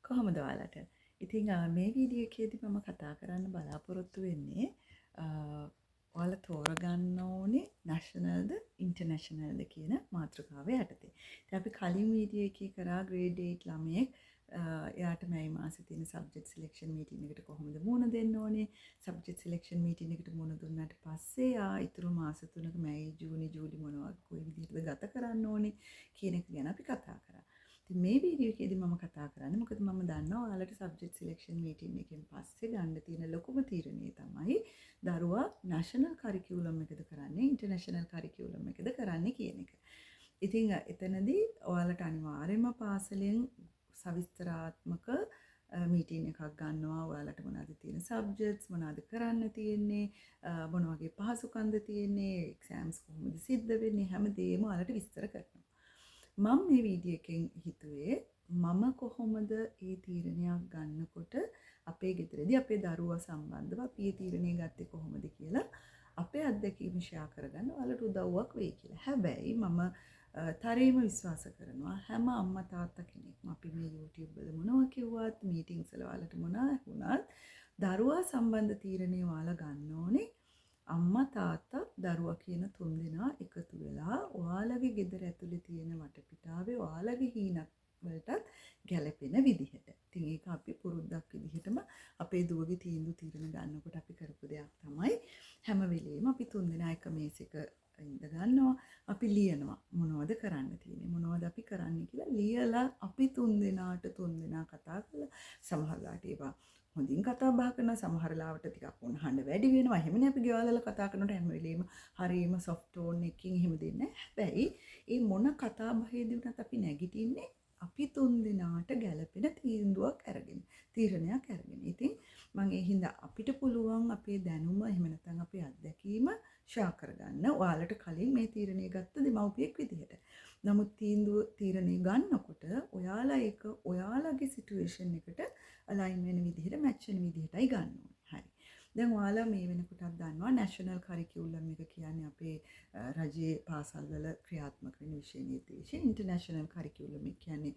කොහොමද ඔයාලට? ඉතින් මේ වීඩියෝ එකේදී මම කතා කරන්න බලාපොරොත්තු වෙන්නේ ඔයාලා තෝරගන්න ඕනේ නැෂනල්ද ඉන්ටර්නැෂනල්ද කියන මාතෘකාව යටතේ. ඉතින් අපි කලින් වීඩියෝ එකේ කරා ග්‍රේඩ් 8 ළමයෙක් එයාට මේ මාසේ තියෙන සබ්ජෙක්ට් සිලෙක්ෂන් මීටින් එකට කොහොමද මුහුණ දෙන්න ඕනේ? සබ්ජෙක්ට් සිලෙක්ෂන් මීටින් එකට මුහුණ දුන්නාට පස්සේ ඊතුරු මාස 3ක මැයි ජූනි ජූලි මොනවද කොයි විදිහටද ගත කරන්න ඕනේ කියන එක ගැන අපි කතා කරා. ඉතින් මේ වීඩියෝ එකේදී මම කතා කරන්නේ මොකද මම දන්නවා ඔයාලට සබ්ජෙක්ට් සිලෙක්ෂන් මීටින් එකෙන් පස්සේ ගන්න තියෙන ලොකුම තීරණය තමයි දරුවා නැෂනල් කරිකියුලම් එකද කරන්නේ ඉන්ටර්නැෂනල් කරිකියුලම් එකද කරන්නේ කියන එක. ඉතින් එතනදී ඔයාලට අනිවාර්යයෙන්ම පාසලෙන් සවිස්තරාත්මක මීටින් එකක් ගන්නවා. ඔයාලට මොනවද තියෙන සබ්ජෙක්ට්ස් මොනවද කරන්න තියෙන්නේ මොන වගේ පහසුකම්ද තියෙන්නේ එක්සෑම්ස් කොහොමද සිද්ධ වෙන්නේ හැමදේම ඔයාලට විස්තර කරනවා. මම මේ වීඩියෝ එකෙන් හිතුවේ මම කොහොමද මේ තීරණයක් ගන්නකොට අපේ ගෙදරදී අපේ දරුවා සම්බන්ධව අපි මේ තීරණය ගත්තේ කොහොමද කියලා අපේ අත්දැකීම් ෂෙයා කරගන්න ඔයාලට උදව්වක් වෙයි කියලා. හැබැයි මම තරේම විශ්වාස කරනවා හැම අම්මා තාත්තා කෙනෙක්ම අපි මේ YouTube වල මොනවා කිව්වත් මීටින්ග්ස් වල ඔයාලට මොනවා වුණත් දරුවා සම්බන්ධ තීරණේ ඔයාලා ගන්න ඕනේ. අම්මා තාත්තා දරුවා කියන තුන්දෙනා එකතු වෙලා ඔයාලගේ ගෙදර ඇතුලේ තියෙන වටපිටාවේ ඔයාලගේ හීනක් වලටත් ගැළපෙන විදිහට. ඉතින් ඒක අපි පුරුද්දක් විදිහටම අපේ දුවගේ තීන්දුව తీරන ගන්නකොට අපි කරපු දෙයක් තමයි හැම වෙලෙම අපි තුන්දෙනා එක මේසෙක ඉඳ ගන්නවා. අපි ලියනවා මොනවද කරන්න තියෙන්නේ මොනවද අපි කරන්නේ කියලා ලියලා අපි තුන්දෙනාට තුන්දෙනා කතා කරලා සමහරවිට ඒවා හොඳින් කතා බහ කරන සමහර ලාවට ටිකක් උණහඬ වැඩි වෙනවා. එහෙමනේ අපි ගෙවල් වල කතා කරනකොට හැම වෙලෙම හරීම සොෆ්ට් ටෝන් එකකින් එහෙම දෙන්නේ නැහැ. හැබැයි මේ මොන කතා බහේදී වුණත් අපි නැගිටින්නේ අපි තුන්දෙනාට ගැළපෙන තීන්දුවක් අරගෙන තීරණයක් අරගෙන. ඉතින් මම ඒ හින්දා අපිට පුළුවන් අපේ දැනුම එහෙම නැත්නම් අපේ අත්දැකීම ෂෙයා කරගන්න. ඔයාලට කලින් මේ තීරණය ගත්ත දෙමව්පියෙක් විදිහට. නමුත් තීරණය ගන්නකොට ඔයාලා ඒක ඔයාලගේ සිටුේෂන් එකට අලයින් වෙන විදිහට මැච් වෙන විදිහටයි ගන්න ඕනේ. හරි. දැන් ඔයාලා මේ වෙනකොටත් දන්නවා නැෂනල් කරිකියුලම් එක කියන්නේ අපේ රජයේ පාසල් වල ක්‍රියාත්මක වෙන විෂය නිර්දේශය. ඉන්ටර්නැෂනල් කරිකියුලම් එක කියන්නේ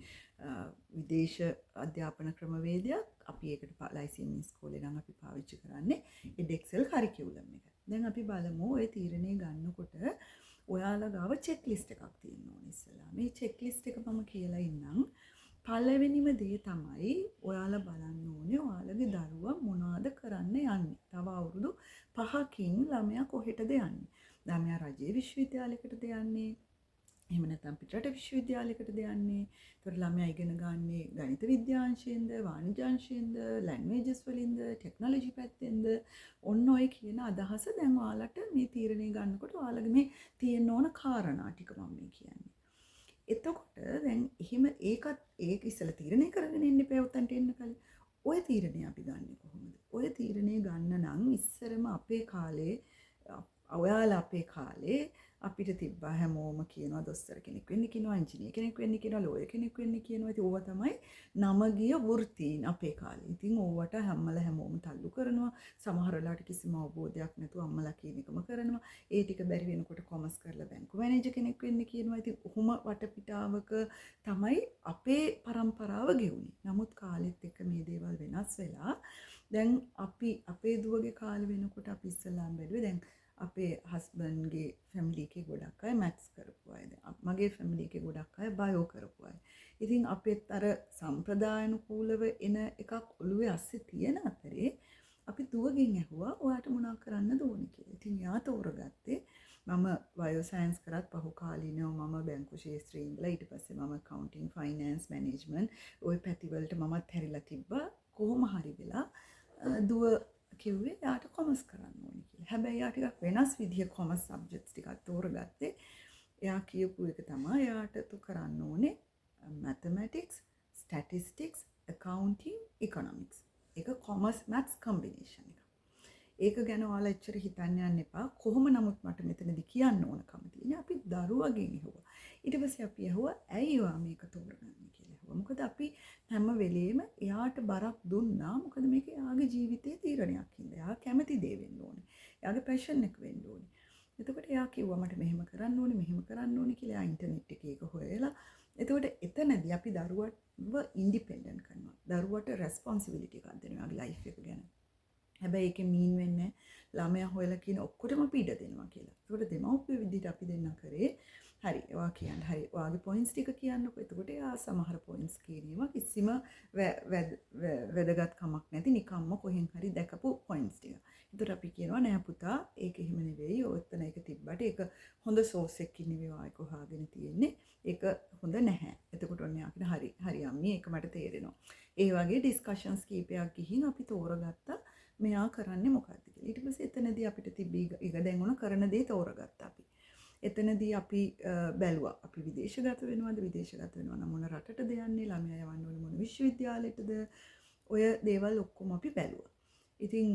විදේශ අධ්‍යාපන ක්‍රමවේදයක්. අපි ඒකට ලයිසන් ඉස්කෝලේ නම් අපි පාවිච්චි කරන්නේ EDXL කරිකියුලම් එක. දැන් අපි බලමු ඔය තීරණය ගන්නකොට ඔයාලා ගාව චෙක් ලිස්ට් එකක් තියෙන්න ඕනේ ඉස්සෙල්ලා. මේ චෙක් ලිස්ට් එක මම කියලා ඉන්නම්. පළවෙනිම දේ තමයි ඔයාලා බලන්න ඕනේ ඔයාලගේ දරුවා මොනවද කරන්න යන්නේ. තව අවුරුදු 5කින් ළමයා කොහෙටද යන්නේ? ළමයා රජයේ විශ්වවිද්‍යාලයකටද යන්නේ? එහෙම නැත්නම් පිටරට විශ්වවිද්‍යාලයකටද යන්නේ? ඒතකොට ළමයා ඉගෙන ගන්නේ ගණිත විද්‍යාංශයෙන්ද, වාණිජාංශයෙන්ද, ලැන්ග්වේජස් වලින්ද, ටෙක්නොලොජි පැත්තෙන්ද? ඔන්න ඔය කියන අදහස දැන් ඔයාලට මේ තීරණය ගන්නකොට ඔයාලගේ මේ තියෙන්න ඕන කාරණා ටික මම මේ කියන්නේ. එතකොට දැන් එහෙම ඒක ඉස්සලා තීරණය කරගෙන ඉන්න එපා උතන්ට එන්න කලින්. ඔය තීරණය අපි ගන්නෙ කොහොමද? ඔය තීරණය ගන්න නම් ඉස්සරම අපේ කාලේ ඔයාලා අපේ කාලේ අපිට තිබ්බා හැමෝම කියනවා දොස්තර කෙනෙක් වෙන්න කියනවා ඉංජිනේර කෙනෙක් වෙන්න කියනවා ලෝයර් කෙනෙක් වෙන්න කියනවා. ඉතින් ඕවා තමයි නම ගිය වෘත්තීන් අපේ කාලේ. ඉතින් ඕවට හැමෝම තල්ලු කරනවා. සමහර වෙලාවට කිසිම අවබෝධයක් නැතුව අම්මලා කියන එකම කරනවා. ඒ ටික බැරි වෙනකොට කොමර්ස් කරලා බැංකු මැනේජර් කෙනෙක් වෙන්න කියනවා. ඉතින් ඔහොම වටපිටාවක තමයි අපේ પરම්පරාව ගෙවුනේ. නමුත් කාලෙත් එක්ක මේ දේවල් වෙනස් වෙලා දැන් අපි අපේ දුවගේ කාලේ වෙනකොට අපි ඉස්සල්ලාම බැලුවේ දැන් අපේ හස්බන්ඩ්ගේ ෆැමිලි එකේ ගොඩක් අය මැත්ස් කරපු අය. මගේ ෆැමිලි එකේ ගොඩක් අය බයෝ කරපු අය. ඉතින් අපෙත් අර සම්ප්‍රදායනුකූලව එන එකක් ඔළුවේ අස්සේ තියෙන අතරේ අපි දුවගෙන් ඇහුවා ඔයාට මොනවා කරන්නද ඕනේ කියලා. ඉතින් යා තෝරගත්තේ මම බයෝ සයන්ස් කරත් පහු කාලීනව මම බැංකු ශාස්ත්‍රයේ ඉඳලා ඊට පස්සේ මම accounting finance management ওই පැතිවලට මමත් හැරිලා තිබ්බා. කොහොම හරි වෙලා දුව කිව්වේ යාට කොමර්ස් කරන්න ඕනේ කියලා. හැබැයි යා ටිකක් වෙනස් විදිහේ කොමර්ස් සබ්ජෙක්ට්ස් ටිකක් තෝරගත්තේ. එයා කියපු එක තමයි යාට කරන්න ඕනේ mathematics, statistics, accounting, economics. ඒක කොමර්ස් maths combination එක. ඒක ගැන ඔයාලා එච්චර හිතන්න යන්න එපා. කොහොම නමුත් මට මෙතනදී කියන්න ඕනකම තියෙන්නේ අපි දරුවගෙන් ඇහුවා. ඊට පස්සේ අපි ඇහුවා ඇයි ඔයා මේක තෝරගන්නේ කියලා ඇහුවා. මොකද අපි හැම වෙලෙම එයාට බරක් දුන්නා. මොකද මේක එයාගේ ජීවිතයේ තීරණයක් හින්දා. එයා කැමති දේ වෙන්න ඕනේ. එයාගේ පැෂන් එක වෙන්න ඕනේ. එතකොට එයා කිව්වා මට මෙහෙම කරන්න ඕනේ කියලා. එයා ඉන්ටර්නෙට් එකේ ඒක හොයලා එතකොට එතනදී අපි දරුවව ඉන්ඩිපෙන්ඩන්ට් කරනවා. දරුවට රෙස්පොන්සිබිලිටි එකක් දෙනවා යාගේ ලයිෆ් එක ගැන. හැබැයි ඒකේ මීන් වෙන්නේ ළමයා හොයලා කියන ඔක්කොටම අපි ඉඩ දෙනවා කියලා. ඒකට දෙමව්පිය විදිහට අපි දෙන්න කරේ හරි ඔයා කියන්න හරි ඔයාගේ පොයින්ට්ස් ටික කියන්නකෝ. එතකොට එයා සමහර පොයින්ට්ස් කියනවා කිසිම වැදගත්කමක් නැති නිකම්ම කොහෙන් හරි දැකපු පොයින්ට්ස් ටික. එතකොට අපි කියනවා නෑ පුතා ඒක එහෙම නෙවෙයි. ඔතන ඒක තිබ්බට ඒක හොඳ සෝස් එකකින් නෙවෙයි ආයෙක හොයාගෙන තියෙන්නේ. ඒක හොඳ නැහැ. එතකොට ඔන්න යා කියන හරි අම්මී ඒක මට තේරෙනවා. ඒ වගේ ඩිස්කෂන්ස් කීපයක් ගිහින් අපි තෝරගත්තා මෙයා කරන්නේ මොකක්ද කියලා. ඊට පස්සේ එතනදී අපිට තිබ්බ එක දැන් උන කරන දේ තෝරගත්තා අපි. එතනදී අපි බැලුවා අපි විදේශගත වෙනවද විදේශගත වෙනවා නම් මොන රටටද යන්නේ ළමයා යවන්න ඕනේ මොන විශ්වවිද්‍යාලයටද ඔය දේවල් ඔක්කොම අපි බැලුවා. ඉතින්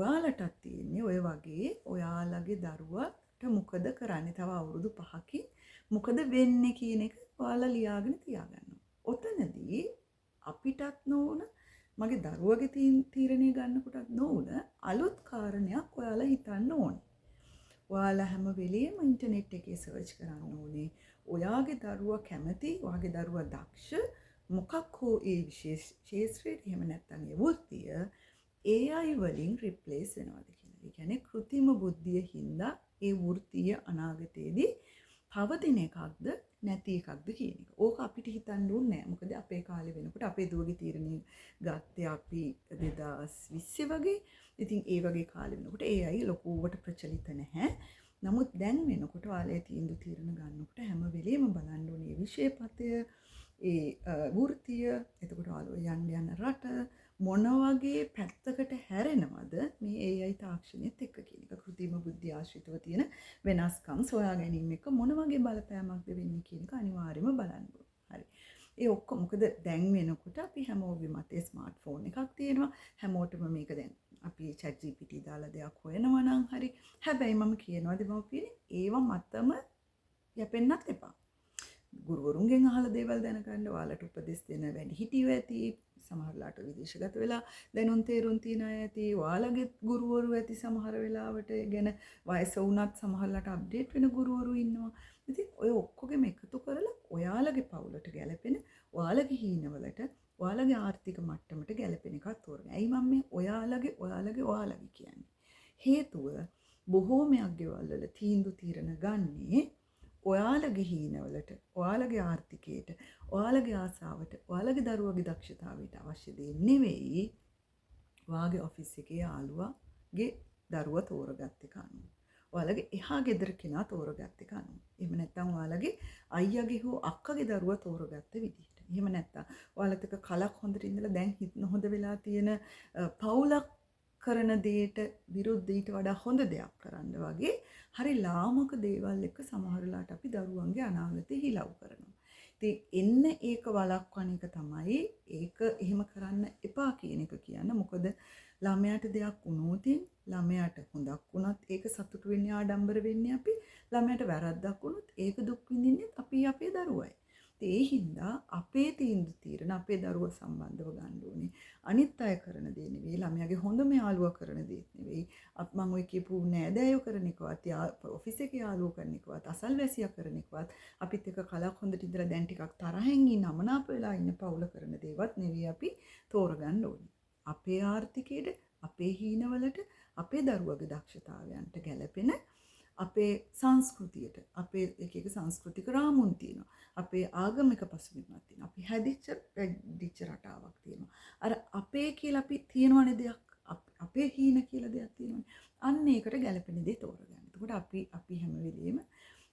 ඔයාලටත් තියෙන්නේ ඔය වගේ ඔයාලගේ දරුවාට මොකද කරන්නේ තව අවුරුදු 5කින් මොකද වෙන්නේ කියන එක ඔයාලා ලියාගෙන තියාගන්න. ඔතනදී අපිටත් නෝන මගේ දරුවගේ තීරණය ගන්නකොටත් නෝන අලුත් කාරණයක් ඔයාලා හිතන්න ඕනේ. ඔයාලා හැම වෙලෙම ඉන්ටර්නෙට් එකේ සර්ච් කරන්න ඕනේ. ඔයාගේ දරුවා කැමති, ඔයාගේ දරුවා දක්ෂ මොකක් හෝ ඒ විශේෂ ක්ෂේත්‍රයට එහෙම නැත්නම් ඒ වෘත්තිය AI වලින් රිප්ලේස් වෙනවද කියලා. ඒ කියන්නේ කෘත්‍රිම බුද්ධිය හින්දා ඒ වෘත්තිය අනාගතයේදී පවතින එකක්ද නැති එකක්ද කියන එක. ඕක අපිට හිතන්න ඕනේ නැහැ. මොකද අපේ කාලේ වෙනකොට අපේ දුවගේ තීරණය ගත්තේ අපි 2020 වගේ. ඉතින් ඒ වගේ කාලේ වෙනකොට AI ලොකුවට ප්‍රචලිත නැහැ. නමුත් දැන් වෙනකොට ඔයාලා තීරණ ගන්නකොට හැම වෙලෙම බලන්න ඕනේ මේ විෂයපතය, ඒ වෘත්තිය, එතකොට ඔයාලා යන්න රට මොන වගේ පැත්තකට හැරෙනවද මේ AI තාක්ෂණයත් එක්ක කියන එක. කෘත්‍රිම බුද්ධිය ආශ්‍රිතව තියෙන වෙනස්කම් සොයා ගැනීම එක මොන වගේ බලපෑමක්ද වෙන්නේ කියන එක අනිවාර්යයෙන්ම බලන්න ඕනේ. හරි. ඒ ඔක්කොම මොකද දැන් වෙනකොට අපි හැමෝගෙම අතේ ස්මාර්ට්ෆෝන් එකක් තියෙනවා. හැමෝටම මේක දැන් අපි chat GPT දාලා දෙයක් හොයනවා නම් හරි. හැබැයි මම කියනවා දෙමව්පියනේ ඒව මතම යැපෙන්නත් එපා. ගුරුවරුන්ගෙන් අහලා දේවල් දැනගන්න ඔයාලට උපදෙස් දෙන වැඩි හිටියෝ ඇති. සමහරලාට විදේශගත වෙලා දැනුම් තේරුම් තියන අය ඇති. ඔයාලගේ ගුරුවරු ඇති සමහර වෙලාවට ගැන වයස වුණත් සමහරලාට අප්ඩේට් වෙන ගුරුවරු ඉන්නවා. ඉතින් ඔය ඔක්කොගෙම එකතු කරලා ඔයාලගේ පවුලට ගැලපෙන ඔයාලගේ හීනවලට ඔයාලගේ ආර්ථික මට්ටමට ගැලපෙන එකක් තෝරගන්න. ඇයි මම මේ ඔයාලගේ කියන්නේ? හේතුව බොහෝමයක් ගෙවල් වල තීරණ ගන්නේ ඔයාලගේ හීනවලට, ඔයාලගේ ආර්ථිකයට, ඔයාලගේ ආසාවට, ඔයාලගේ දරුවගේ දක්ෂතාවයට අවශ්‍ය දේ නෙවෙයි. ඔයාගේ ඔෆිස් එකේ යාළුවාගේ දරුවා තෝරගත්ත එක අනුව. ඔයාලගේ එහා ගෙදර කෙනා තෝරගත්ත එක අනුව. එහෙම නැත්නම් ඔයාලගේ අයියාගේ හෝ අක්කගේ දරුවා තෝරගත්ත විදිහට. එහෙම නැත්නම් ඔයාලත් එක්ක කලක් හොඳට ඉඳලා දැන් නොහොඳ වෙලා තියෙන පවුලක් කරන දෙයට විරුද්ධ ඊට වඩා හොඳ දෙයක් කරන්න වගේ හරි ලාමක දේවල් එක්ක සමහරලාට අපි දරුවන්ගේ අනාගතේ හිලව් කරනවා. ඉතින් එන්න ඒක වළක්වන එක තමයි ඒක එහෙම කරන්න එපා කියන එක කියන්න. මොකද ළමයාට දෙයක් වුණොත් ළමයාට හොඳක් වුණත් ඒක සතුටු වෙන්නේ ආඩම්බර වෙන්නේ අපි. ළමයාට වැරද්දක් වුණොත් ඒක දුක් විඳින්නේ අපි අපේ දරුවයි. ඒ හින්දා අපේ තීරණ අපේ දරුවා සම්බන්ධව ගන්න ඕනේ. අනිත් අය කරන දේ නෙවෙයි, ළමයාගේ හොඳම යාළුවා කරන දේත් නෙවෙයි. මම ඔය කියපු නෑදෑයෝ කරන එකවත්, ඔෆිස් එකේ යාළුවෝ කරන එකවත්, අසල්වැසියා කරන එකවත්, අපිත් එක්ක කලක් හොඳට ඉඳලා දැන් ටිකක් තරහෙන් ඉන්න අමනාප වෙලා ඉන්න පවුල කරන දේවත් නෙවෙයි අපි තෝරගන්න ඕනේ. අපේ ආර්ථිකයට, අපේ හීනවලට, අපේ දරුවගේ දක්ෂතාවයන්ට ගැලපෙන අපේ සංස්කෘතියට අපේ එක සංස්කෘතික රාමුන් තියෙනවා. අපේ ආගමික පසුබිමක් තියෙනවා. අපි හැදිච්ච රටාවක් තියෙනවා. අර අපේ කියලා අපි තියනවනේ දෙයක්. අපේ හීන කියලා දෙයක් තියෙනවනේ. අන්න ඒකට ගැලපෙන දේ තෝරගන්න. එතකොට අපි හැම වෙලෙම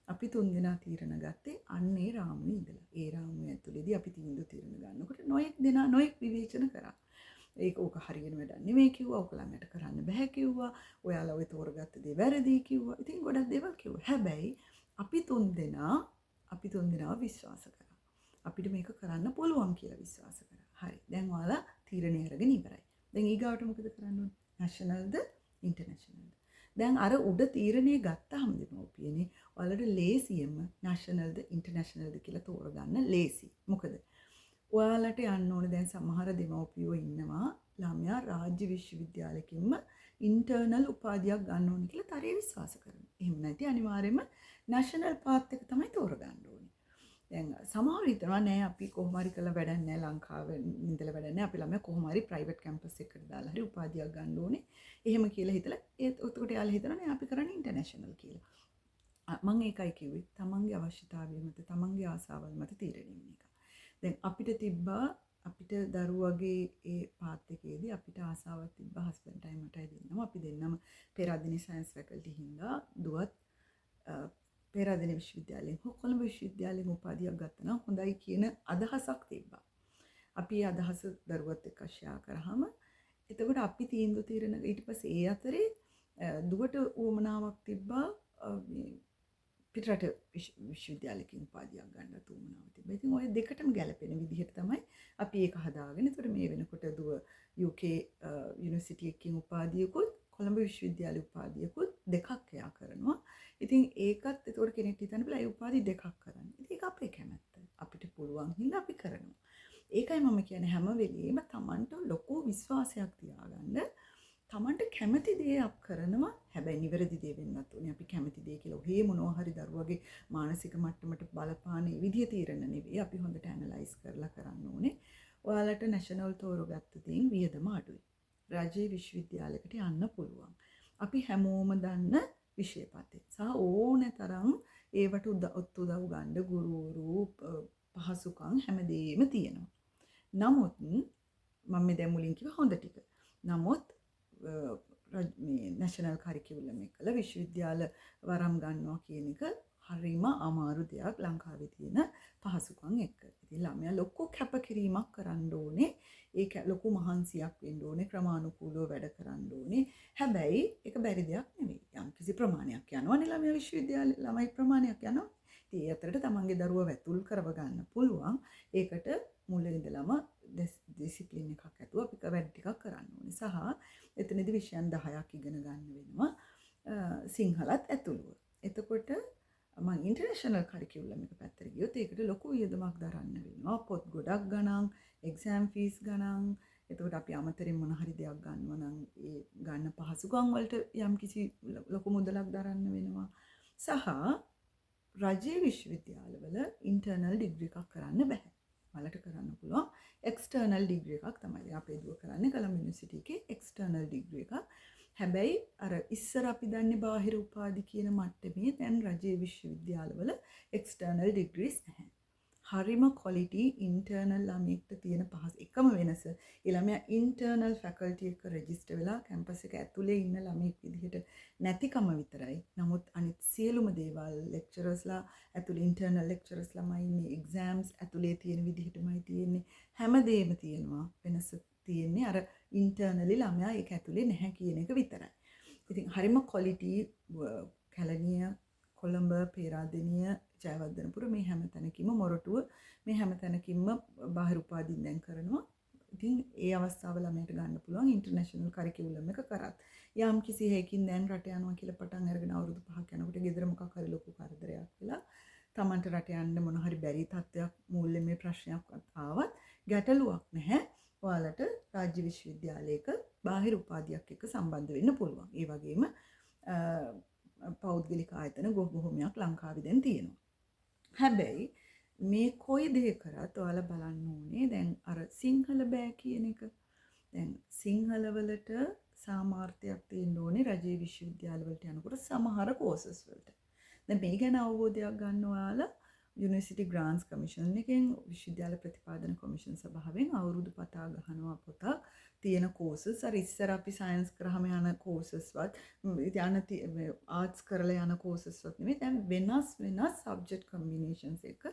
අපි තුන් දෙනා තීරණ ගත්තේ අන්නේ රාමුවේ ඉඳලා. ඒ රාමුව ඇතුළේදී අපි තීරණ ගන්නකොට නොයෙක් දෙනා නොයෙක් විවේචන කරා. ඒක ඕක හරියන වැඩක් නෙමෙයි කිව්වා. ඕක ළඟට කරන්න බෑ කිව්වා. ඔයාලා ඔය තෝරගත්ත දේ වැරදි කිව්වා. ඉතින් ගොඩක් දේවල් කිව්වා. හැබැයි අපි තුන් දෙනා විශ්වාස කරා. අපිට මේක කරන්න පුළුවන් කියලා විශ්වාස කරා. හරි. දැන් ඔයාලා තීරණය අරගෙන ඉවරයි. දැන් ඊගාවට මොකද කරන්න ඕනේ? නැෂනල්ද ඉන්ටර්නැෂනල්ද? දැන් අර උඩ තීරණය ගත්තාම දෙමව්පියනේ ඔයාලට ලේසියෙන්ම නැෂනල්ද ඉන්ටර්නැෂනල්ද කියලා තෝරගන්න ලේසි. මොකද ඔයාලට යන්න ඕනේ දැන් සමහර දෙමව්පියෝ ඉන්නවා ළමයා රාජ්‍ය විශ්වවිද්‍යාලයකින්ම ඉන්ටර්නල් උපාධියක් ගන්න ඕනේ කියලා තරයේ විශ්වාස කරනවා. එහෙම නැති අනිවාර්යයෙන්ම නැෂනල් පාත් එක තමයි තෝරගන්න ඕනේ. දැන් සමහර හිතනවා නෑ අපි කොහොම හරි කරලා වැඩක් නෑ ලංකාවේ ඉඳලා වැඩක් නෑ අපි ළමයා කොහොම හරි ප්‍රයිවට් කැම්පස් එකකට දාලා හරි උපාධියක් ගන්න ඕනේ. එහෙම කියලා හිතලා ඒත් උතකට යාලා හිතනවා නෑ අපි කරන්නේ ඉන්ටර්නැෂනල් කියලා. මම ඒකයි කිව්වේ තමන්ගේ අවශ්‍යතාවය මත තමන්ගේ ආසාවල් මත තීරණය වෙන එක. දැන් අපිට තිබ්බා අපිට දරුවගේ ඒ පාත් එකේදී අපිට ආසාවක් තිබ්බා හස්බන්ඩ්ටයි මටයි දෙන්නම අපි දෙන්නම පෙරදින සයන්ස් ෆැකල්ටි හින්දා දුවත් පෙරදින විශ්වවිද්‍යාලයෙන් හෝ කොළඹ විශ්වවිද්‍යාලයෙන් උපාධියක් ගත්තා නම් හොඳයි කියන අදහසක් තිබ්බා. අපි ඒ අදහස දරුවත් එක්ක ෂෙයා කරාම එතකොට අපි තීන්දුව తీරන ඊට පස්සේ ඒ අතරේ දුවට උවමනාවක් තිබ්බා පිටරට විශ්වවිද්‍යාලයකින් උපාධියක් ගන්න උවමනාවක් තිබ්බා. ඉතින් ওই දෙකටම ගැලපෙන විදිහට තමයි අපි ඒක හදාගෙන. ඒතර මේ වෙනකොට දුව UK යුනිවර්සිටි එකකින් උපාධියකුත් කොළඹ විශ්වවිද්‍යාල උපාධියකුත් දෙකක් එයා කරනවා. ඉතින් ඒකත් ඒතකොට කෙනෙක් හිතන්න බෑ ඒ උපාධි දෙකක් කරන්න. ඉතින් ඒක අපේ කැමැත්ත. අපිට පුළුවන් හින්දා අපි කරනවා. ඒකයි මම කියන්නේ හැම වෙලෙම Tamanට ලොකු විශ්වාසයක් තියාගන්න. Tamanට කැමති දේ අප කරනවා. හැබැයි නිවැරදි දේ වෙන්නත් ඕනේ. අපි කැමති දේ කියලා ඔහේ මොනවා හරි දරුවගේ මානසික මට්ටමට බලපාන ඒ විදිය තීරණ නෙවෙයි. අපි හොඳට ඇනලයිස් කරලා කරන්න ඕනේ. ඔයාලට නැෂනල් තෝරගත්ත තින් වියදම අඩුයි. රාජ්‍ය විශ්වවිද්‍යාලයකට යන්න පුළුවන්. අපි හැමෝම දන්න විෂයපතේ. සහ ඕනෑ තරම් ඒවට උදව් ගන්න ගුරුවරු පහසුකම් හැමදේම තියෙනවා. නමුත් මම දැන් මුලින් කිව්ව හොඳ ටික. නමුත් මේ නැෂනල් කරිකියුලම් එකල විශ්වවිද්‍යාල වරම් ගන්නවා කියන එක හරිම අමාරු දෙයක් ලංකාවේ තියෙන පහසුකම් එක්ක. ඉතින් ළමයා ලොකු කැපකිරීමක් කරන්න ඕනේ. ඒක ලොකු මහන්සියක් වෙන්න ඕනේ. ක්‍රමානුකූලව වැඩ කරන්න ඕනේ. හැබැයි ඒක බැරි දෙයක් නෙවෙයි. යම් කිසි ප්‍රමාණයක් යනවනේ ළමයා විශ්වවිද්‍යාලේ ළමයි ප්‍රමාණයක් යනවා. ඉතින් ඒ අතරට තමන්ගේ දරුවා වැතුල් කරව ගන්න පුළුවන්. ඒකට මුලින් ඉඳලම ඩිසිප්ලින් එකක් ඇතුව අපි වැඩ ටිකක් කරන්න ඕනේ. සහ එතනදී විෂයන් 10ක් ඉගෙන ගන්න වෙනවා. සිංහලත් ඇතුළුව. එතකොට මම ඉන්ටර්නැෂනල් කරිකියුලම් එක පැත්තට ගියොත් ඒකට ලොකු වියදමක් දරන්න වෙනවා. පොත් ගොඩක් ගණන්, එක්සෑම් ෆීස් ගණන්. එතකොට අපි අමතරින් මොන හරි දෙයක් ගන්නවා නම් ඒ ගන්න පහසුකම් වලට යම්කිසි ලොකු මුදලක් දරන්න වෙනවා. සහ රජයේ විශ්වවිද්‍යාලවල ඉන්ටර්නල් ඩිග්‍රී එකක් කරන්න බෑ. වලට කරන්න පුළුවන් එක්ස්ටර්නල් ඩිග්‍රී එකක් තමයි. අපේ දුව කරන්නේ කොළඹ යුනිවර්සිටි එකේ එක්ස්ටර්නල් ඩිග්‍රී එකක්. හැබැයි අර ඉස්සර අපි දන්නේ බාහිර උපාධි කියන මට්ටමේ දැන් රජයේ විශ්වවිද්‍යාලවල එක්ස්ටර්නල් ඩිග්‍රීස් නැහැ. හරිම ක්වොලිටි ඉන්ටර්නල් ළමයෙක්ට තියෙන පහස එකම වෙනස. ඒ ළමයා ඉන්ටර්නල් ෆැකල්ටි එක රෙජිස්ටර් වෙලා කැම්පස් එක ඇතුලේ ඉන්න ළමයෙක් විදිහට නැතිකම විතරයි. නමුත් අනිත් සියලුම දේවල් ලෙක්චරර්ස්ලා ඇතුලේ ඉන්ටර්නල් ලෙක්චරර්ස් ළමයි ඉන්නේ එක්සෑම්ස් ඇතුලේ තියෙන විදිහටමයි තියෙන්නේ. හැමදේම තියෙනවා. වෙනස තියෙන්නේ අර ඉන්ටර්නලි ළමයා ඒක ඇතුලේ නැහැ කියන එක විතරයි. ඉතින් හරිම ක්වොලිටි කැලණිය කොළඹ පේරාදෙණිය ජයවර්ධනපුර මේ හැම තැනකින්ම මොරටුව මේ හැම තැනකින්ම බාහිර උපාධින් දැන් කරනවා. ඉතින් ඒ අවස්ථාව ළමයට ගන්න පුළුවන් ඉන්ටර්නැෂනල් කරිකියුලම් එක කරත්. යම් කිසි හේකින් දැන් රට යනවා කියලා පටන් අරගෙන අවුරුදු 5ක් යනකොට ගෙදර මොකක් හරි ලොකු කරදරයක් වෙලා Tamanට රට යන්න මොන හරි බැරි තත්ත්වයක් මූල්‍යමය ප්‍රශ්නයක් ආවත් ගැටලුවක් නැහැ. ඔයාලට රාජ්‍ය විශ්වවිද්‍යාලයක බාහිර උපාධියක් එක්ක සම්බන්ධ වෙන්න පුළුවන්. ඒ වගේම පෞද්ගලික ආයතන බොහොමයක් ලංකාවේ දැන් තියෙනවා. හැබැයි මේ කොයි දේ කරත් ඔයාලා බලන්න ඕනේ දැන් අර සිංහල බෑ කියන එක. දැන් සිංහල වලට සාමාර්ථයක් තියෙන්න ඕනේ රජයේ විශ්වවිද්‍යාල වලට යනකොට සමහර කෝසස් වලට. දැන් මේ ගැන අවබෝධයක් ගන්න ඔයාලා යුනිවර්සිටි ග්‍රාන්ට්ස් කමිෂන් එකෙන් විශ්වවිද්‍යාල ප්‍රතිපාදන කොමිෂන් සභාවෙන් අවුරුදු පතා ගහනවා පොතක් තියෙන කෝසස් අර ඉස්සර අපි සයන්ස් කරාම යන කෝසස් වත් යන ආර්ට්ස් කරලා යන කෝසස් වත් නෙමෙයි දැන් වෙනස් සබ්ජෙක්ට් කම්බිනේෂන්ස් එක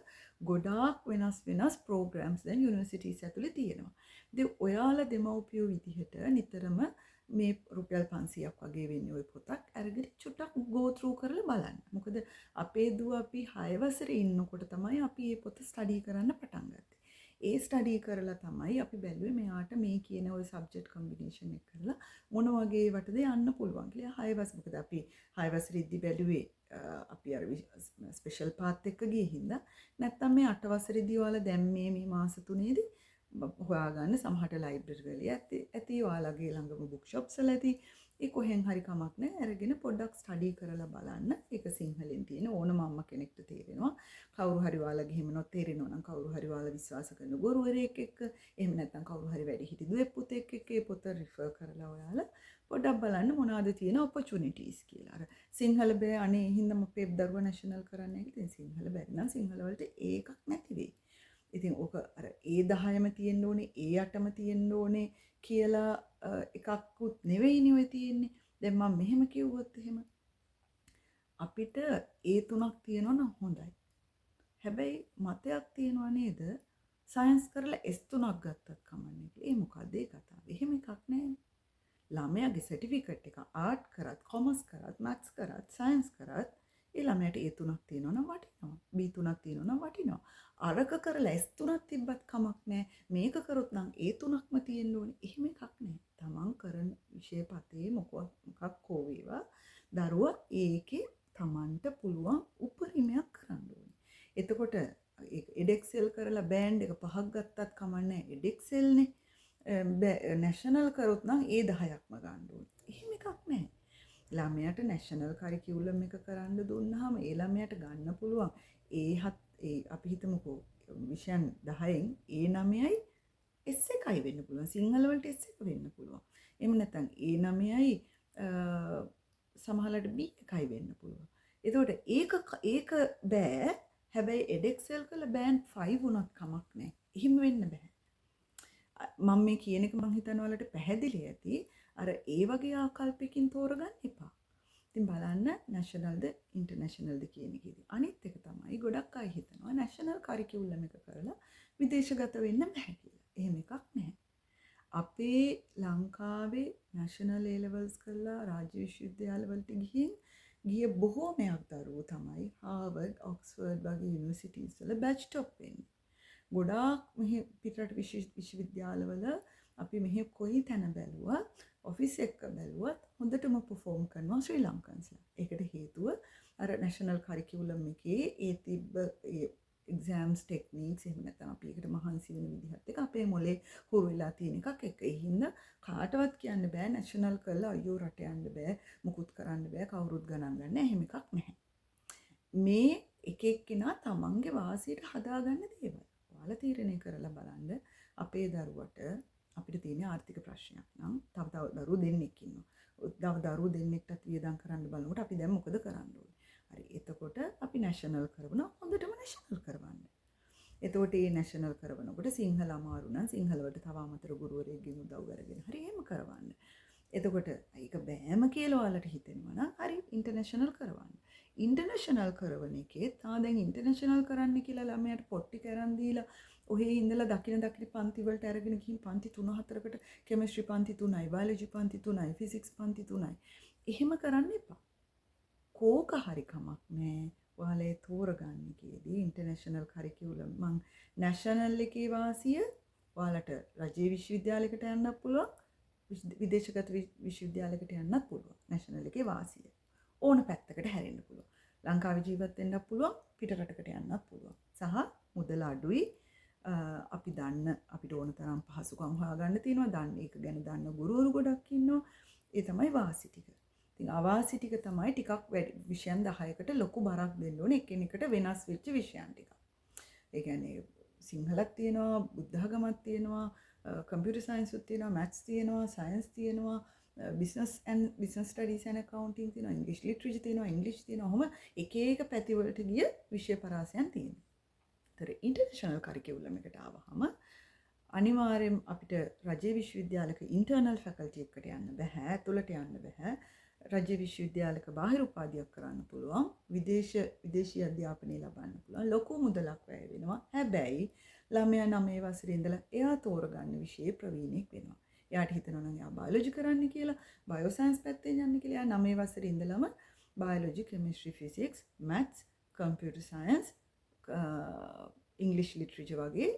ගොඩාක් වෙනස් ප්‍රෝග්‍රෑම්ස් දැන් යුනිවර්සිටිස් ඇතුලේ තියෙනවා. ඉතින් ඔයාලා දෙමව්පියෝ විදිහට නිතරම මේ රුපියල් 500ක් වගේ වෙන්නේ ওই පොතක් අරගෙන චුට්ටක් go through කරලා බලන්න. මොකද අපේ දුව අපි 6 වසරේ ඉන්නකොට තමයි අපි මේ පොත ස්ටඩි කරන්න පටන් ගත්තේ. ඒ ස්ටඩි කරලා තමයි අපි බැලුවේ මෙයාට මේ කියන ওই සබ්ජෙක්ට් කම්බිනේෂන් එක කරලා මොන වගේ වටද යන්න පුළුවන් කියලා 6 වසර මොකද අපි 6 වසරේදී බැලුවේ අපි අර ස්පෙෂල් පාත් එක ගියේ හින්දා නැත්තම් මේ 8 වසරේදී ඔයාලා දැන් මේ මාස 3ේදී හොයාගන්න සමහරට ලයිබ්‍රරි වල ඇති ඔයාලගේ ළඟම බුක් ෂොප්ස් වල ඇති. ඒ කොහෙන් හරි කමක් නැහැ. අරගෙන පොඩ්ඩක් ස්ටඩි කරලා බලන්න. ඒක සිංහලෙන් තියෙන ඕනම අම්මා කෙනෙක්ට තේරෙනවා. කවුරු හරි ඔයාලගේ එහෙම නොතේරෙනවා නම් කවුරු හරි ඔයාලා විශ්වාස කරන ගුරුවරයෙක් එක්ක එහෙම නැත්නම් කවුරු හරි වැඩිහිටි දුවෙක් පුතෙක් එක්ක ඒ පොත රිෆර් කරලා ඔයාලා පොඩ්ඩක් බලන්න මොනවද තියෙන ඔපචුනිටිස් කියලා. අර සිංහල බෑ අනේ හින්දාම අපේ දරුවා නැෂනල් කරන්නේ. ඉතින් සිංහල බැරි නම් සිංහල වලට ඒකක් නැති වෙයි. ඉතින් ඕක අර ඒ 10ම තියෙන්න ඕනේ ඒ 8ම තියෙන්න ඕනේ කියලා එකක්කුත් නෙවෙයිනේ ඔය තියෙන්නේ. දැන් මම මෙහෙම කිව්වොත් එහෙම අපිට ඒ තුනක් තියෙනවා නම් හොඳයි. හැබැයි මතයක් තියෙනවා නේද? සයන්ස් කරලා S3ක් ගත්තත් කමන්නේ කියලා. ඒ මොකද්ද ඒ කතාව? එහෙම එකක් නැහැ. ළමයාගේ සර්ටිෆිකට් එක ආර්ට් කරත්, කොමර්ස් කරත්, මැත්ස් කරත්, සයන්ස් කරත් ඒ ළමයාට A3ක් තියෙනවා නම් වටිනවා. B3ක් තියෙනවා නම් වටිනවා. අරක කරලා S3ක් තිබ්බත් කමක් නැහැ. මේක කරොත් නම් A3ක්ම තියෙන්න ඕනේ. එහෙම එකක් නැහැ. තමන් කරන විෂය පතේ මොකක් හෝ වේවා දරුවා ඒකේ තමන්ට පුළුවන් උපරිමයක් කරන්න ඕනේ. එතකොට එඩෙක්සෙල් කරලා බෑන්ඩ් එක 5ක් ගත්තත් කමක් නැහැ. එඩෙක්සෙල්නේ. නැෂනල් කරොත් නම් ඒ 10ක්ම ගන්න ඕනේ. එහෙම එකක් නැහැ. ළමයාට නැෂනල් කරිකියුලම් එක කරන්න දුන්නාම ඒ ළමයාට ගන්න පුළුවන් ඒ අපි හිතමුකෝ විෂයන් 10න් ඒ 9යි S1යි වෙන්න පුළුවන්. සිංහල වලට S1 වෙන්න පුළුවන්. එහෙම නැත්නම් ඒ 9යි සමහරවිට B1යි වෙන්න පුළුවන්. එතකොට ඒක බෑ. හැබැයි එඩෙක්සෙල් කළ බෑන්ඩ් 5 වුණත් කමක් නැහැ. එහෙම වෙන්න බෑ. මම මේ කියන එක මං හිතනවා ඔයාලට පැහැදිලි ඇති. අර ඒ වගේ ආකල්පයකින් තෝරගන්න එපා. ඉතින් බලන්න නැෂනල්ද ඉන්ටර්නැෂනල්ද කියන එකේදී. අනිත් එක තමයි ගොඩක් අය හිතනවා නැෂනල් කරිකියුලම් එක කරලා විදේශගත වෙන්න බෑ කියලා. එහෙම එකක් නැහැ. අපේ ලංකාවේ නැෂනල් A levels කරලා රාජ්‍ය විශ්වවිද්‍යාලවලට ගිය බොහෝමයක් දරුවෝ තමයි හාවර්ඩ්, ඔක්ස්ෆර්ඩ් වගේ යුනිවර්සිටිස් වල බැච් টොප් වෙන්නේ. ගොඩාක් මෙහි පිටරට විශ්වවිද්‍යාලවල අපි මෙහි කොයි තැන බැලුවත් ඔෆිස් එක බැලුවත් හොඳටම perform කරනවා ශ්‍රී ලංකන්ස්ලා. ඒකට හේතුව අර national curriculum එකේ ඒ තිබ්බ exams techniques එහෙම නැත්නම් අපි ඒකට මහන්සි වෙන විදිහත් එක අපේ මොලේ හුරු වෙලා තියෙන එකක් එක. ඒ හින්දා කාටවත් කියන්න බෑ national කරලා අයියෝ රට යන්න බෑ මුකුත් කරන්න බෑ කවුරුත් ගණන් ගන්න එහෙම එකක් නැහැ. මේ එක එක්කෙනා තමන්ගේ වාසියට හදාගන්න දේවල්. ඔයාලා තීරණය කරලා බලන්න අපේ දරුවට අපිට තියෙන ආර්ථික ප්‍රශ්නයක් නම් තව දරුවෝ දෙන්නෙක් ඉන්නවා. දරුවෝ දෙන්නෙක්ටත් වියදම් කරන්න බලනකොට අපි දැන් මොකද කරන්න ඕනේ? හරි. එතකොට අපි නැෂනල් කරනවා හොඳටම නැෂනල් කරවන්න. එතකොට මේ නැෂනල් කරනකොට සිංහල අමාරු නම් සිංහල වලට තව අමතර ගුරුවරයෙක්ගෙන් උදව් කරගෙන හරි එහෙම කරවන්න. එතකොට ඒක බෑම කියලා ඔයාලට හිතෙනවා නම් හරි ඉන්ටර්නැෂනල් කරවන්න. ඉන්ටර්නැෂනල් කරවන එකේ දැන් ඉන්ටර්නැෂනල් කරන්න කියලා ළමයාට පොට්ටි කරන් දීලා ඔහේ ඉඳලා දකින පන්ති වලට අරගෙන ගිහින් පන්ති 3-4කට කෙමිස්ට්‍රි පන්ති 3යි බයොලොජි පන්ති 3යි ෆිසික්ස් පන්ති 3යි එහෙම කරන්න එපා. කෝක හරි කමක් නෑ. ඔයාලා තෝරගන්න කීදී ඉන්ටර්නැෂනල් කරිකියුලම් මං නැෂනල් එකේ වාසිය ඔයාලට රජයේ විශ්වවිද්‍යාලයකට යන්නත් පුළුවන් විදේශගත විශ්වවිද්‍යාලයකට යන්නත් පුළුවන්. නැෂනල් එකේ වාසිය ඕන පැත්තකට හැරෙන්න පුළුවන්. ලංකාවේ ජීවත් වෙන්නත් පුළුවන් පිටරටකට යන්නත් පුළුවන්. සහ මුදල අඩුයි. අපි දන්න අපිට ඕන තරම් පහසුකම් හොයාගන්න තියෙනවා. දන්න ඒක ගැන දන්න ගුරුවරු ගොඩක් ඉන්නවා. ඒ තමයි වාසි ටික. ඉතින් අවාසි ටික තමයි ටිකක් වැඩි විෂයන් 10කට ලොකු බරක් දෙන්න ඕනේ එකිනෙකට වෙනස් වෙච්ච විෂයන් ටික. ඒ කියන්නේ සිංහලක් තියෙනවා, බුද්ධ ධර්මයක් තියෙනවා, කම්පියුටර් සයන්ස් උත් තියෙනවා, මැත්ස් තියෙනවා, සයන්ස් තියෙනවා, business studies and accounting තියෙනවා, English literature තියෙනවා, English තියෙනවා. ඔහොම එක එක පැති වලට ගිය විෂය පරාසයන් තියෙනවා. ඉන්ටර්නැෂනල් කරිකියුලම් එකට ආවහම අනිවාර්යෙන් අපිට රජයේ විශ්වවිද්‍යාලයක ඉන්ටර්නල් ෆැකල්ටි එකකට යන්න බෑ. ඇතුළට යන්න බෑ. රජයේ විශ්වවිද්‍යාලයක බාහිර උපාධියක් කරන්න පුළුවන්. විදේශීය අධ්‍යාපනය ලබන්න පුළුවන්. ලොකු මුදලක් වැය වෙනවා. හැබැයි ළමයා 9 වසරේ ඉඳලා එයා තෝරගන්න විෂයේ ප්‍රවීණෙක් වෙනවා. එයාට හිතනවා නම් එයා බයොලොජි කරන්න කියලා, බයෝ සයන්ස් පැත්තෙන් යන්න කියලා. එයා 9 වසරේ ඉඳලම biology, chemistry, physics, maths, computer science English literature වගේ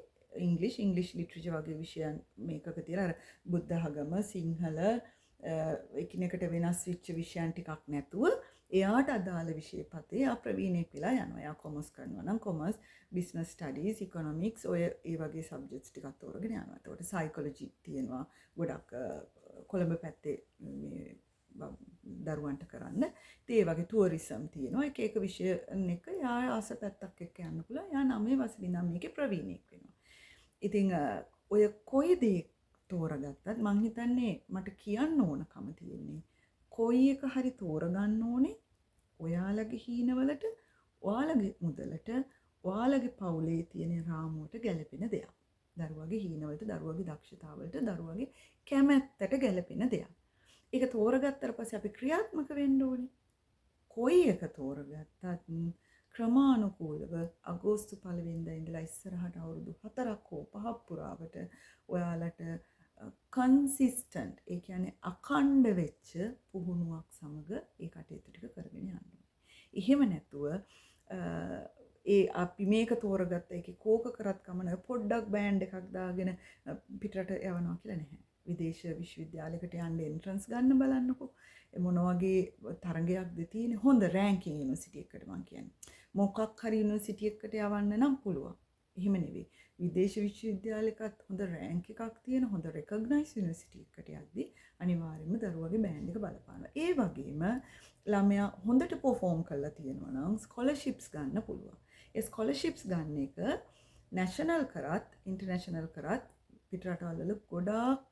ඉංග්ලිෂ් ලිටරේචර් වගේ විෂයන් මේකක තියලා අර බුද්ධ ධර්ම සිංහල එකිනෙකට වෙනස් වෙච්ච විෂයන් ටිකක් නැතුව එයාට අදාළ විෂය පතේ එයා ප්‍රවීණෙක් වෙලා යනවා. එයා කොමර්ස් කරනවා නම් කොමර්ස්, බිස්නස් ස්ටඩීස්, ඉකොනොමික්ස් ඔය ඒ වගේ සබ්ජෙක්ට්ස් ටිකක් තෝරගෙන යනවා. එතකොට සයිකොලොජි තියෙනවා ගොඩක් කොළඹ පැත්තේ මේ දරුවන්ට කරන්න. ඉතින් ඒ වගේ ටුවරිසම් තියෙනවා. එක එක විෂයන් එක එයා ආස පැත්තක් එක්ක යන්න පුළුවන්. එයා 9 වසරේ ඉඳන් මේකේ ප්‍රවීණෙක් වෙනවා. ඉතින් ඔය කොයි දේ තෝරගත්තත් මං හිතන්නේ මට කියන්න ඕනකම තියෙන්නේ කොයි එක හරි තෝරගන්න ඕනේ ඔයාලගේ හීනවලට, ඔයාලගේ මුදලට, ඔයාලගේ පවුලේ තියෙන රාමුවට ගැලපෙන දෙයක්. දරුවගේ හීනවලට, දරුවගේ දක්ෂතාවලට, දරුවගේ කැමැත්තට ගැලපෙන දෙයක්. ඒක තෝරගත්තට පස්සේ අපි ක්‍රියාත්මක වෙන්න ඕනේ. කොයි එක තෝරගත්තත් ක්‍රමානුකූලව අගෝස්තු 1 වෙනිදා ඉඳලා ඉස්සරහට අවුරුදු 4ක් හෝ 5ක් පුරාවට ඔයාලට කන්සිස්ටන්ට් ඒ කියන්නේ අඛණ්ඩ වෙච්ච පුහුණුවක් සමග ඒ කටයුතු ටික කරගෙන යන්න ඕනේ. එහෙම නැතුව ඒ අපි මේක තෝරගත්ත එකේ කෝක කරත් කමන පොඩ්ඩක් බෑන්ඩ් එකක් දාගෙන පිටරට යවනවා කියලා නැහැ. විදේශ විශ්වවිද්‍යාලයකට යන්න එන්ට්‍රන්ස් ගන්න බලන්නකෝ. මොන වගේ තරගයක්ද තියෙන්නේ? හොඳ රෑන්කින් යුනිවර්සිටි එකකට මං කියන්නේ. මොකක් හරි යුනිවර්සිටි එකකට යවන්න නම් පුළුවන්. එහෙම නෙවෙයි. විදේශ විශ්වවිද්‍යාලයකත් හොඳ රෑන්ක් එකක් තියෙන හොඳ රෙකග්නයිස් යුනිවර්සිටි එකකට යද්දී අනිවාර්යයෙන්ම දරුවගේ බෑන්ඩ් එක බලපානවා. ඒ වගේම ළමයා හොඳට පර්ෆෝම් කරලා තියෙනවා නම් ස්කෝලර්ෂිප්ස් ගන්න පුළුවන්. ඒ ස්කෝලර්ෂිප්ස් ගන්න එක නැෂනල් කරත් ඉන්ටර්නැෂනල් කරත් පිටරටවල ගොඩාක්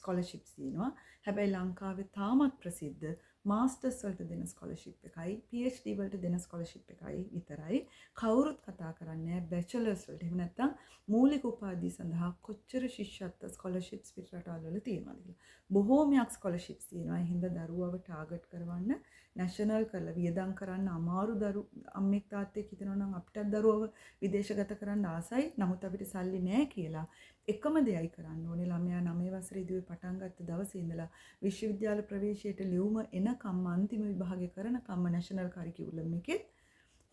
ස්කෝලර්ෂිප්ස් තියෙනවා. හැබැයි ලංකාවේ තාමත් ප්‍රසිද්ධ මාස්ටර්ස් වලට දෙන ස්කෝලර්ෂිප් එකයි PhD වලට දෙන ස්කෝලර්ෂිප් එකයි විතරයි. කවුරුත් කතා කරන්නේ බැචලර්ස් වලට. එහෙම නැත්නම් මූලික උපාධිය සඳහා කොච්චර ශිෂ්‍යත්ව ස්කෝලර්ෂිප්ස් පිටරටවල වල තියෙනවද කියලා. බොහෝමයක් ස්කෝලර්ෂිප්ස් තියෙනවා. ඒ හින්දා දරුවව ටාගට් කරවන්න නැෂනල් කරලා වියදම් කරන්න අමාරු අම්මෙක් තාත්තෙක් හිතනවා නම් අපිටත් දරුවව විදේශගත කරන්න ආසයි. නමුත් අපිට සල්ලි නැහැ කියලා එකම දෙයයි කරන්න ඕනේ. ළමයා 9 වසරේ ඉඳි පටන් ගත්ත දවසේ ඉඳලා විශ්වවිද්‍යාල ප්‍රවේශයට ලියුම එනකම් අන්තිම විභාගය කරනකම්ම නැෂනල් කරිකියුලම් එකේ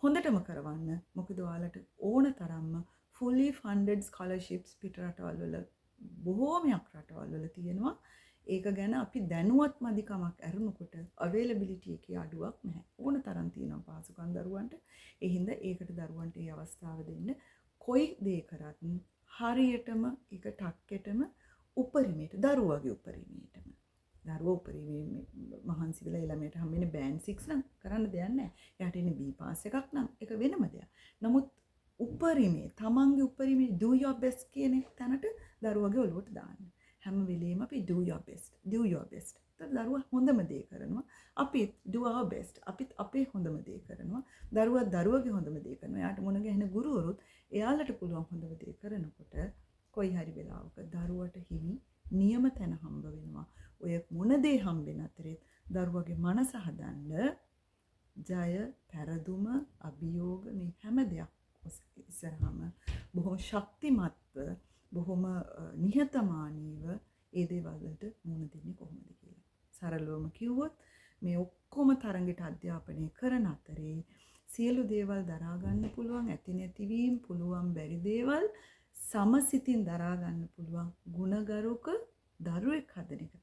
හොඳටම කරවන්න. මොකද ඔයාලට ඕන තරම්ම fully funded scholarships පිටරටවල් වල බොහෝමයක් රටවල් වල තියෙනවා. ඒක ගැන අපි දැනුවත් මදිකමක් අරනකොට availability එකේ අඩුවක් නැහැ. ඕන තරම් තියෙනවා පාසුකම් දරුවන්ට. ඒ හින්දා ඒකට දරුවන්ට මේ අවස්ථාව දෙන්න. කොයි දේ කරත් හරියටම ඒක ටක්කෙටම උපරිමයට දරුවගේ උපරිමයටම. දරුවෝ උපරිමයේ මහන්සි වෙලා ළමයට හම්බෙන්නේ බෑන්ඩ් 6 නම් කරන්න දෙයක් නැහැ. එයාට ඉන්නේ B පාස් එකක් නම් ඒක වෙනම දෙයක්. නමුත් උපරිමයේ තමන්ගේ උපරිමයේ do your best කියන තැනට දරුවගේ ඔලුවට දාන්න. හැම වෙලෙම අපි do your best. දරුවා හොඳම දේ කරනවා. අපි do our best. අපිත් අපේ හොඳම දේ කරනවා. දරුවා දරුවගේ හොඳම දේ කරනවා. එයාට මුණ ගැහෙන ගුරුවරුත් එයාලට පුළුවන් හොඳම දේ කරනකොට කොයි හරි වෙලාවක දරුවට හිමි නියම තැන හම්බ වෙනවා. ඔය මොන දේ හම්බෙන අතරේ දරුවගේ මනස හදන්න ජය, පෙරදුම, අභියෝග මේ හැම දෙයක් ඉස්සරහම බොහොම ශක්තිමත්ව බොහොම නිහතමානීව ඒ දේවල් වලට මුහුණ දෙන්නේ කොහොමද කියලා. සරලවම කිව්වොත් මේ ඔක්කොම තරඟට අධ්‍යාපනය කරන අතරේ සියලු දේවල් දරා ගන්න පුළුවන්, ඇති නැතිවීම පුළුවන්, බැරි දේවල් සමසිතින් දරා ගන්න පුළුවන් ගුණගරුක දරුවෙක් හදන එක